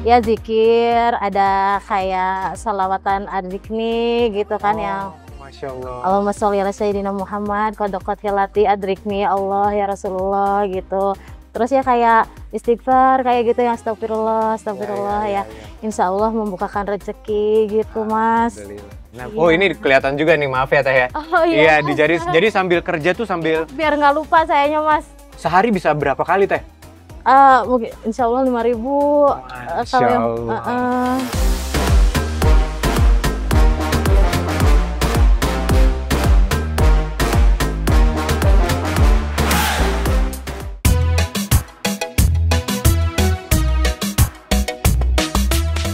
Ya zikir, ada kayak salawatan adrikni gitu kan yang Masya Allah. Allahumma sholli ala sayyidina Muhammad qadaqat hilati adrikni Allah ya Rasulullah gitu. Terus ya kayak istighfar kayak gitu yang astagfirullah ya. Insya Allah membukakan rezeki gitu Mas. Nah, oh ini kelihatan juga nih, maaf ya Teh ya. Oh iya, jadi sambil kerja tuh sambil biar nggak lupa sayanya Mas. Sehari bisa berapa kali Teh? Mungkin insya Allah 5.000. Masya Allah.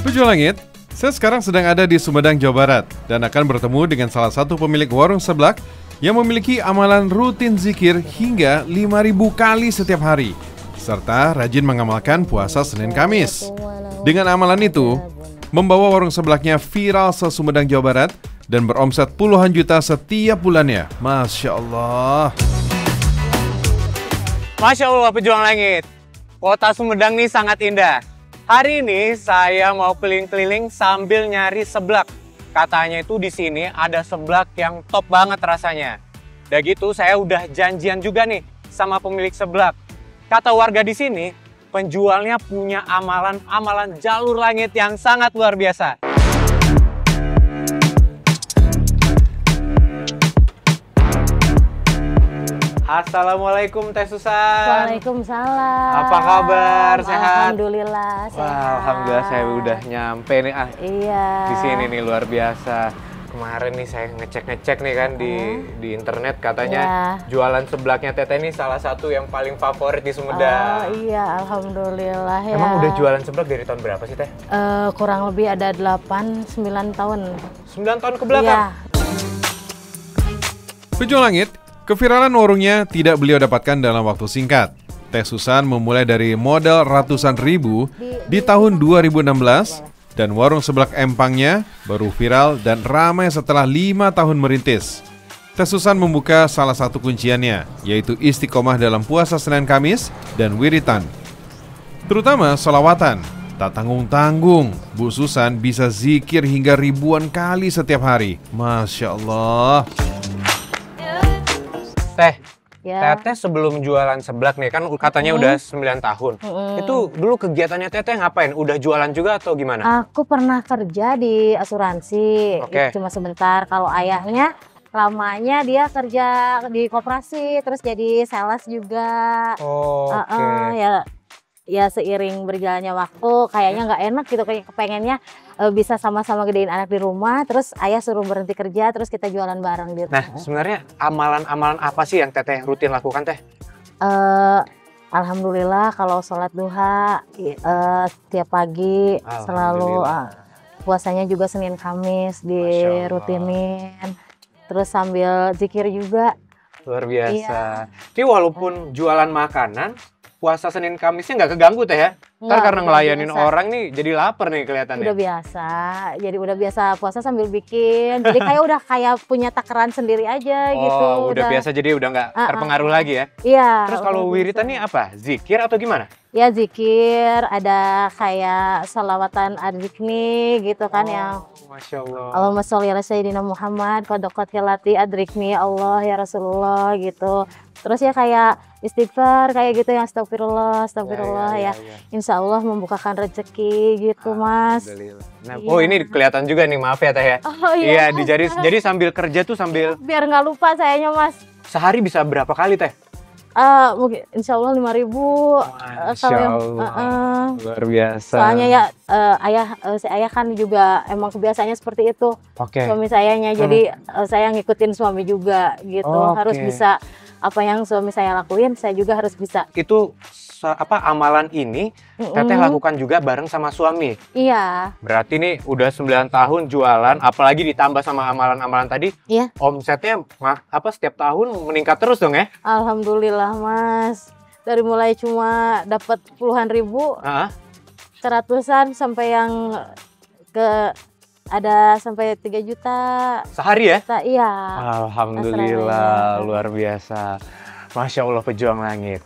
Tujuh Langit, saya sekarang sedang ada di Sumedang, Jawa Barat dan akan bertemu dengan salah satu pemilik warung seblak yang memiliki amalan rutin zikir hingga 5.000 kali setiap hari, serta rajin mengamalkan puasa Senin Kamis. Dengan amalan itu, membawa warung seblaknya viral se-Sumedang, Jawa Barat dan beromset puluhan juta setiap bulannya. Masya Allah. Masya Allah, pejuang langit. Kota Sumedang nih sangat indah. Hari ini saya mau keliling-keliling sambil nyari seblak. Katanya itu di sini ada seblak yang top banget rasanya. Dan gitu saya udah janjian juga nih sama pemilik seblak. Kata warga di sini, penjualnya punya amalan-amalan jalur langit yang sangat luar biasa. Assalamualaikum Teh Susan. Waalaikumsalam. Apa kabar? Sehat? Alhamdulillah sehat. Wah, alhamdulillah saya udah nyampe nih Iya. di sini nih, luar biasa. Kemarin nih saya ngecek nih kan di internet, katanya jualan seblaknya Teteh ini salah satu yang paling favorit di Sumedang. Oh iya, alhamdulillah ya. Emang udah jualan seblak dari tahun berapa sih Teh? Kurang lebih ada 8-9 tahun. 9 tahun ke belakang? Iya. Pejuang Langit, keviralan warungnya tidak beliau dapatkan dalam waktu singkat. Teh Susan memulai dari modal ratusan ribu di tahun 2016 dan warung seblak empangnya baru viral dan ramai setelah 5 tahun merintis. Teh Susan membuka salah satu kunciannya, yaitu istiqomah dalam puasa Senin Kamis dan wiritan. Terutama sholawatan, tak tanggung-tanggung, Bu Susan bisa zikir hingga ribuan kali setiap hari. Masya Allah. Teh, Ya. Teteh sebelum jualan seblak nih, kan katanya udah 9 tahun. Itu dulu kegiatannya Teteh ngapain? Udah jualan juga atau gimana? Aku pernah kerja di asuransi, Oke. cuma sebentar. Kalau ayahnya lamanya dia kerja di koperasi, terus jadi sales juga. Oke. Ya seiring berjalannya waktu, kayaknya nggak enak gitu, kayak kepengennya bisa sama-sama gedein anak di rumah, terus ayah suruh berhenti kerja, terus kita jualan bareng gitu. Nah, sebenarnya amalan-amalan apa sih yang Teteh rutin lakukan Teh? Alhamdulillah kalau sholat duha setiap pagi selalu, puasanya juga Senin Kamis dirutinin, terus sambil zikir juga. Luar biasa. Iya. Tapi walaupun jualan makanan, puasa Senin Kamisnya nggak keganggu Teh ya? Kan Nggak, karena udah ngelayanin biasa. orang nih jadi lapar nih kelihatannya. Udah biasa, jadi udah biasa puasa sambil bikin, jadi kayak punya takaran sendiri aja gitu. Oh, udah biasa, jadi udah nggak terpengaruh lagi ya? Iya. Terus kalau wiritan nih apa? Zikir atau gimana? Ya zikir, ada kayak salawatan adrikni gitu kan yang Masya Allah. Allahumma sholli ala sayyidina Muhammad qadaqat hilati adrikni Allah ya Rasulullah gitu. Terus ya kayak istighfar kayak gitu yang astagfirullah ya. Insya Allah membukakan rezeki gitu Mas. Nah, oh ini kelihatan juga nih, maaf ya Teh ya. Oh Iya, iya. jadi sambil kerja tuh sambil Biar nggak lupa sayanya Mas. sehari bisa berapa kali Teh? Mungkin insya Allah 5.000. Masya Allah. Luar biasa. Soalnya ya si ayah kan juga emang kebiasaannya seperti itu. Oke. Suami sayanya, jadi saya ngikutin suami juga gitu. Oke. Harus bisa apa yang suami saya lakuin, saya juga harus bisa. Itu amalan ini Teteh lakukan juga bareng sama suami. Iya. Berarti nih udah 9 tahun jualan, apalagi ditambah sama amalan-amalan tadi, Iya. omsetnya setiap tahun meningkat terus dong ya? Alhamdulillah Mas. Dari mulai cuma dapat puluhan ribu, seratusan sampai yang ada sampai 3 juta. Sehari ya? Iya. Alhamdulillah, luar biasa. Masya Allah, pejuang langit.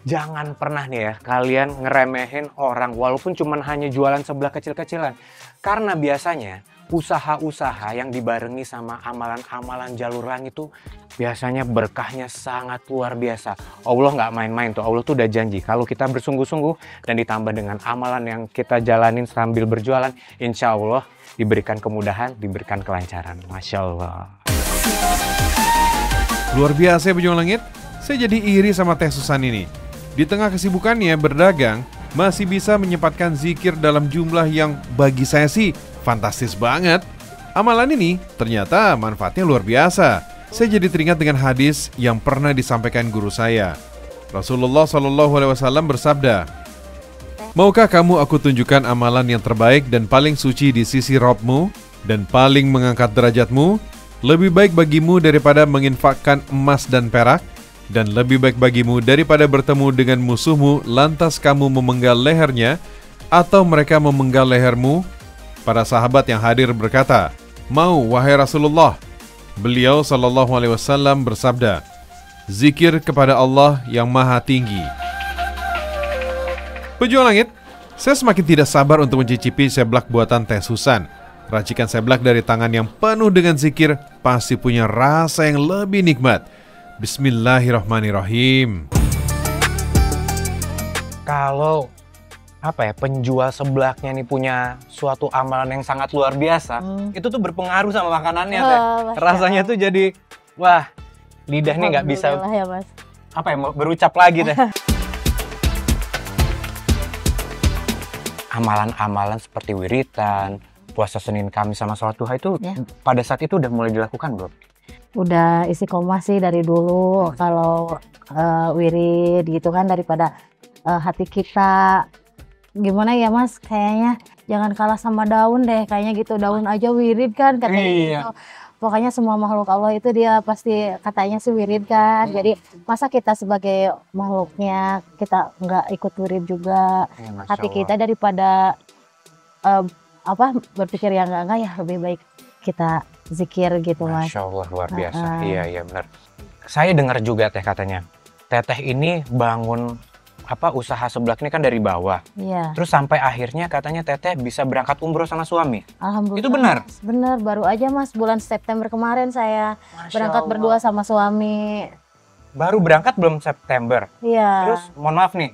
Jangan pernah nih ya kalian ngeremehin orang walaupun cuman hanya jualan sebelah kecil-kecilan. Karena biasanya usaha-usaha yang dibarengi sama amalan-amalan jalur langit itu biasanya berkahnya sangat luar biasa. Allah nggak main-main tuh. Allah tuh udah janji kalau kita bersungguh-sungguh dan ditambah dengan amalan yang kita jalanin sambil berjualan, insya Allah diberikan kemudahan, diberikan kelancaran. Masya Allah. Luar biasa ya Pejuang Langit. Saya jadi iri sama Teh Susan ini. Di tengah kesibukannya berdagang, masih bisa menyempatkan zikir dalam jumlah yang bagi saya sih fantastis banget. Amalan ini ternyata manfaatnya luar biasa. Saya jadi teringat dengan hadis yang pernah disampaikan guru saya. Rasulullah SAW bersabda, "Maukah kamu aku tunjukkan amalan yang terbaik dan paling suci di sisi Rabbmu dan paling mengangkat derajatmu? Lebih baik bagimu daripada menginfakkan emas dan perak, dan lebih baik bagimu daripada bertemu dengan musuhmu lantas kamu memenggal lehernya, atau mereka memenggal lehermu?" Para sahabat yang hadir berkata, "Mau, wahai Rasulullah." Beliau SAW bersabda, "Zikir kepada Allah yang maha tinggi." Pejuang Langit, saya semakin tidak sabar untuk mencicipi seblak buatan Teh Susan. Racikan seblak dari tangan yang penuh dengan zikir pasti punya rasa yang lebih nikmat. Bismillahirrahmanirrahim. Kalau penjual seblaknya nih punya suatu amalan yang sangat luar biasa, itu tuh berpengaruh sama makanannya, Teh. Rasanya tuh jadi, wah, lidahnya nggak bisa ya, Mas. berucap lagi, Teh. Amalan-amalan seperti wiritan, puasa Senin, Kamis, sama sholat duha itu pada saat itu udah mulai dilakukan belum? Udah istiqomah sih dari dulu. Kalau wirid gitu kan, daripada hati kita gimana ya Mas, kayaknya jangan kalah sama daun deh, kayaknya gitu. Daun aja wirid kan katanya gitu. Pokoknya semua makhluk Allah itu dia pasti katanya sih wirid kan. Jadi masa kita sebagai makhluknya kita nggak ikut wirid juga? Hati kita daripada berpikir yang enggak ya, lebih baik kita zikir gitu Mas. Masya Allah, luar biasa. Iya benar. Saya dengar juga Teh katanya, Teteh ini bangun usaha seblak ini kan dari bawah. Iya. Terus sampai akhirnya katanya Teteh bisa berangkat umroh sama suami. Alhamdulillah. Itu benar? Benar, baru aja Mas, bulan September kemarin saya berangkat berdua sama suami. Baru berangkat belum September? Iya. Terus mohon maaf nih,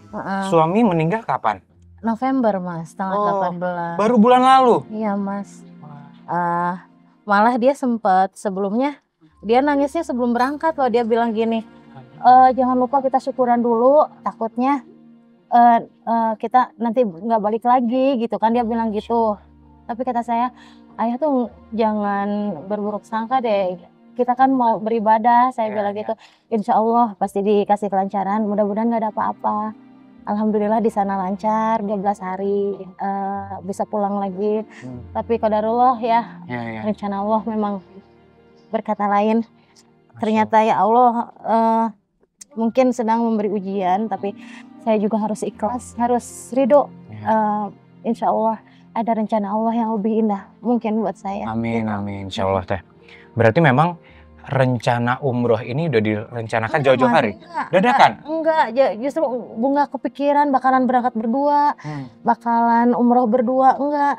suami meninggal kapan? November Mas, tanggal 18. Baru bulan lalu? Iya Mas. Malah dia sempat sebelumnya, dia nangisnya sebelum berangkat loh. Dia bilang gini, jangan lupa kita syukuran dulu, takutnya kita nanti nggak balik lagi gitu kan, dia bilang gitu. Tapi kata saya, ayah tuh jangan berburuk sangka deh, kita kan mau beribadah, saya bilang gitu. Insya Allah pasti dikasih kelancaran, mudah-mudahan nggak ada apa-apa. Alhamdulillah di sana lancar, 12 hari bisa pulang lagi. Tapi qadarullah ya, rencana Allah memang berkata lain. Ternyata ya Allah mungkin sedang memberi ujian, tapi saya juga harus ikhlas, harus ridho. Insya Allah ada rencana Allah yang lebih indah mungkin buat saya. Amin, amin, insya Allah Teh. Berarti memang rencana umroh ini udah direncanakan jauh-jauh hari? Dadakan? Enggak, justru Bunga kepikiran bakalan berangkat berdua, bakalan umroh berdua, enggak.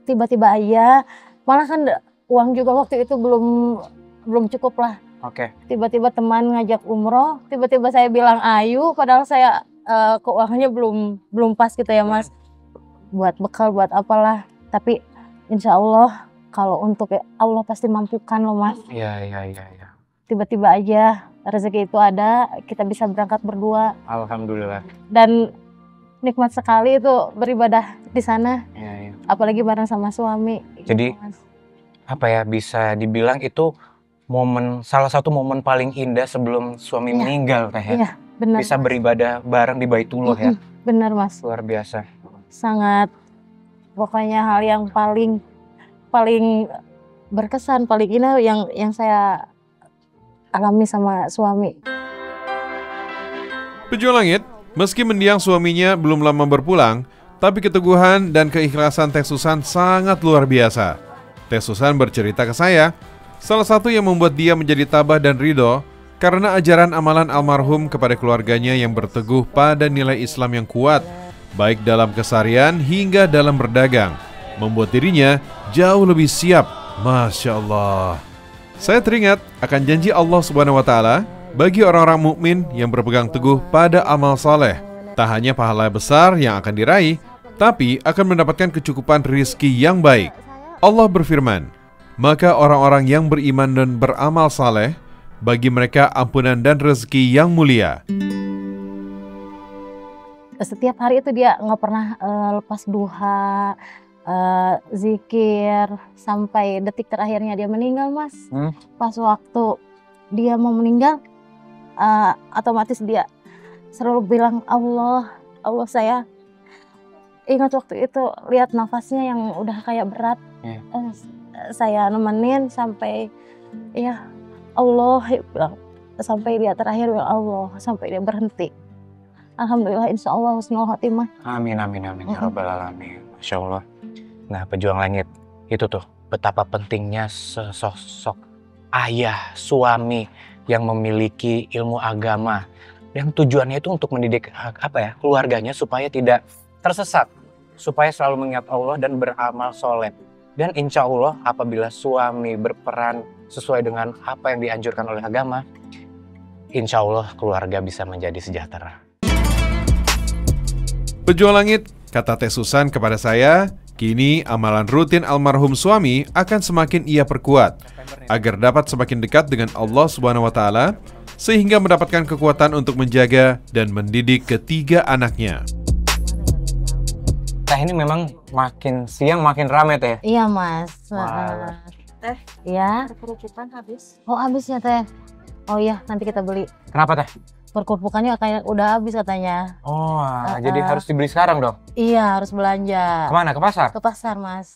Tiba-tiba aja, malah kan uang juga waktu itu belum cukup lah. Tiba-tiba teman ngajak umroh, tiba-tiba saya bilang ayo, padahal saya keuangannya belum pas gitu ya Mas. Buat bekal, buat apalah. Tapi insya Allah kalau untuk Allah pasti mampukan loh Mas. Iya. Tiba-tiba aja rezeki itu ada, kita bisa berangkat berdua. Alhamdulillah. Dan nikmat sekali itu beribadah di sana. Apalagi bareng sama suami. Jadi bisa dibilang itu salah satu momen paling indah sebelum suami meninggal Teh ya? Iya, benar. Bisa beribadah bareng di Baitullah ya? Benar Mas. Luar biasa. Sangat, pokoknya hal yang paling berkesan, paling indah yang saya alami sama suami. Pejuang Langit, meski mendiang suaminya belum lama berpulang, tapi keteguhan dan keikhlasan Teh Susan sangat luar biasa. Teh Susan bercerita ke saya, salah satu yang membuat dia menjadi tabah dan ridho karena ajaran amalan almarhum kepada keluarganya yang berteguh pada nilai Islam yang kuat, baik dalam keseharian hingga dalam berdagang, membuat dirinya jauh lebih siap. Masya Allah. Saya teringat akan janji Allah Subhanahu wa Ta'ala bagi orang-orang mukmin yang berpegang teguh pada amal saleh. Tak hanya pahala besar yang akan diraih, tapi akan mendapatkan kecukupan rizki yang baik. Allah berfirman, maka orang-orang yang beriman dan beramal saleh, bagi mereka ampunan dan rezeki yang mulia. Setiap hari itu dia nggak pernah lepas duha, zikir sampai detik terakhirnya dia meninggal, Mas. Pas waktu dia mau meninggal, otomatis dia selalu bilang Allah saya ingat waktu itu lihat nafasnya yang udah kayak berat. Saya nemenin sampai ya Allah bilang, sampai dia terakhir bilang Allah, sampai dia berhenti. Alhamdulillah, insya Allah husnul khotimah. Amin ya rabbal alamin. Masya Allah. Nah, pejuang langit itu tuh betapa pentingnya sesosok ayah, suami yang memiliki ilmu agama, yang tujuannya itu untuk mendidik keluarganya supaya tidak tersesat, supaya selalu mengingat Allah dan beramal soleh. Dan insya Allah apabila suami berperan sesuai dengan apa yang dianjurkan oleh agama, insya Allah keluarga bisa menjadi sejahtera. Pejuang langit, kata Teh Susan kepada saya, kini amalan rutin almarhum suami akan semakin ia perkuat, agar dapat semakin dekat dengan Allah Subhanahu wa Ta'ala, sehingga mendapatkan kekuatan untuk menjaga dan mendidik ketiga anaknya. Teh ini memang makin siang makin rame, Teh. Iya, Mas. Teh, Ya. kerucupan habis. Oh, habis ya, Teh. Oh iya, nanti kita beli. Kenapa, Teh? Perkurpukannya kayak udah habis katanya. Oh, jadi harus dibeli sekarang dong? Iya, harus belanja. Kemana? Ke pasar? Ke pasar, Mas.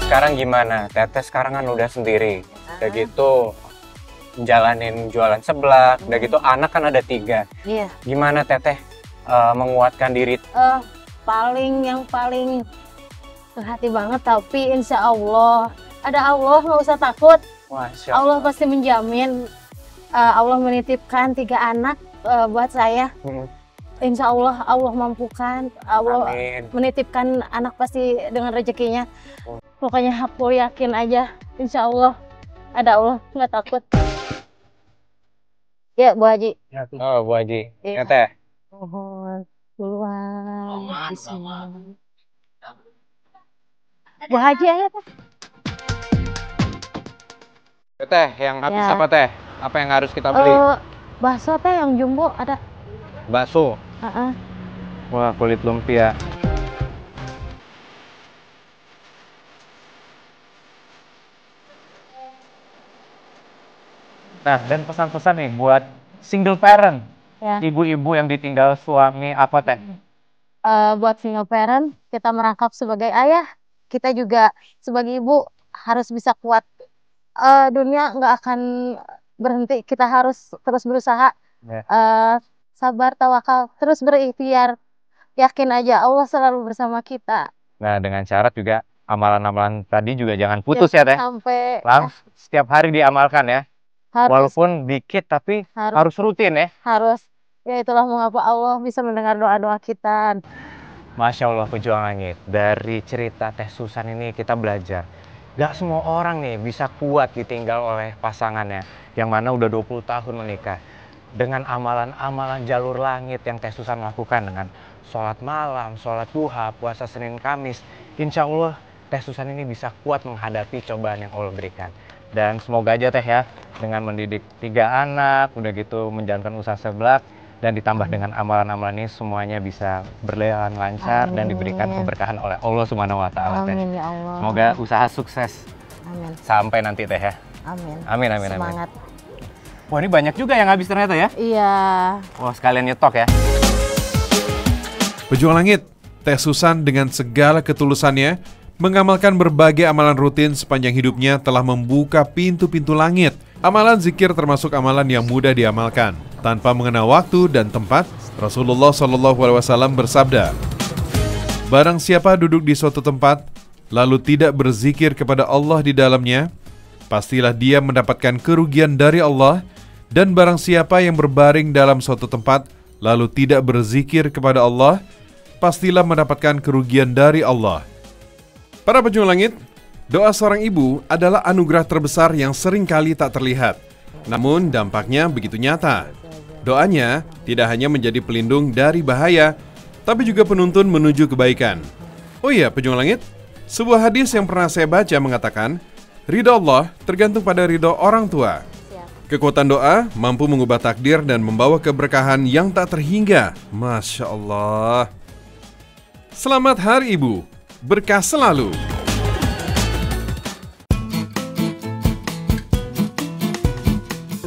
Sekarang gimana? Teteh sekarang kan udah sendiri. Udah gitu menjalanin jualan seblak. Udah gitu anak kan ada 3. Iya. Gimana Teteh menguatkan diri? Yang paling hati banget, tapi insya Allah ada Allah, nggak usah takut. Masya Allah pasti menjamin. Allah menitipkan 3 anak buat saya. Insya Allah Allah mampukan. Allah Amin. menitipkan anak pasti dengan rezekinya. Pokoknya aku yakin aja, insya Allah ada Allah, nggak takut. Ya, Bu Haji. Oh, Bu Haji. Iya. Teteh. Mohon keluar. Bismillah. Bu Haji aja, Teh. Teteh, yang habis Ya. apa Teh? Apa yang harus kita beli? Bakso, Teh, yang jumbo ada. Bakso. Wah, kulit lumpia. Nah, dan pesan-pesan nih buat single parent, Ya. ibu-ibu yang ditinggal suami apa Teh? Buat single parent, kita merangkap sebagai ayah, kita juga sebagai ibu harus bisa kuat. Dunia nggak akan berhenti, kita harus terus berusaha. Ya. Sabar, tawakal, terus berikhtiar. Yakin aja Allah selalu bersama kita. Nah, dengan syarat juga amalan-amalan tadi juga jangan putus ya Teh. Sampai Setiap hari diamalkan ya. harus Walaupun dikit tapi harus rutin ya. harus. Ya itulah mengapa Allah bisa mendengar doa-doa kita. Masya Allah, pejuang langit. Dari cerita Teh Susan ini kita belajar. Gak semua orang nih bisa kuat ditinggal oleh pasangannya. Yang mana udah 20 tahun menikah. Dengan amalan-amalan jalur langit yang Teh Susan lakukan. Dengan sholat malam, sholat duha, puasa Senin Kamis. Insya Allah Teh Susan ini bisa kuat menghadapi cobaan yang Allah berikan. Dan semoga aja Teh ya, dengan mendidik 3 anak, udah gitu menjalankan usaha seblak, dan ditambah dengan amalan-amalan ini semuanya bisa berjalan lancar dan diberikan keberkahan oleh Allah Subhanahu wa Ta'ala. Amin ya Allah. Semoga usaha sukses Amin. sampai nanti Teh ya. Amin. Amin, amin, amin. Semangat. Wah, ini banyak juga yang habis ternyata ya. Iya. Wah, sekalian nyetok ya. Pejuang langit, Teh Susan dengan segala ketulusannya mengamalkan berbagai amalan rutin sepanjang hidupnya telah membuka pintu-pintu langit. Amalan zikir termasuk amalan yang mudah diamalkan. Tanpa mengenal waktu dan tempat, Rasulullah SAW bersabda, "Barang siapa duduk di suatu tempat, lalu tidak berzikir kepada Allah di dalamnya, pastilah dia mendapatkan kerugian dari Allah. Dan barang siapa yang berbaring dalam suatu tempat, lalu tidak berzikir kepada Allah, pastilah mendapatkan kerugian dari Allah." Para pejuang langit, doa seorang ibu adalah anugerah terbesar yang seringkali tak terlihat. Namun dampaknya begitu nyata. Doanya tidak hanya menjadi pelindung dari bahaya, tapi juga penuntun menuju kebaikan. Oh iya, pejuang langit, sebuah hadis yang pernah saya baca mengatakan, ridho Allah tergantung pada ridho orang tua. Kekuatan doa mampu mengubah takdir dan membawa keberkahan yang tak terhingga. Masya Allah. Selamat Hari Ibu, berkah selalu.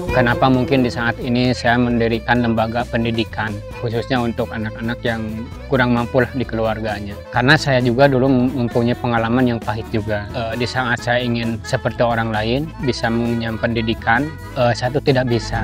Kenapa mungkin di saat ini saya mendirikan lembaga pendidikan, khususnya untuk anak-anak yang kurang mampu di keluarganya. Karena saya juga dulu mempunyai pengalaman yang pahit juga. Di saat saya ingin seperti orang lain, bisa mengenyam pendidikan, saya itu tidak bisa.